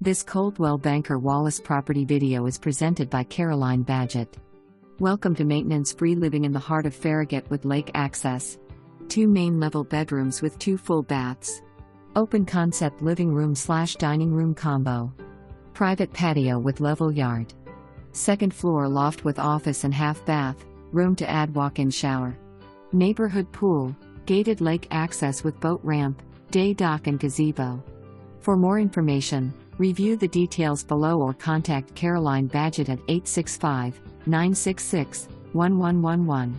This Coldwell Banker Wallace property video is presented by Caroline Badgett. Welcome to maintenance-free living in the heart of Farragut with lake access. 2 main-level bedrooms with 2 full baths. Open-concept living room/dining room combo. Private patio with level yard. Second floor loft with office and half bath, room to add walk-in shower. Neighborhood pool, gated lake access with boat ramp, day dock and gazebo. For more information, review the details below or contact Caroline Badgett at 865-966-1111.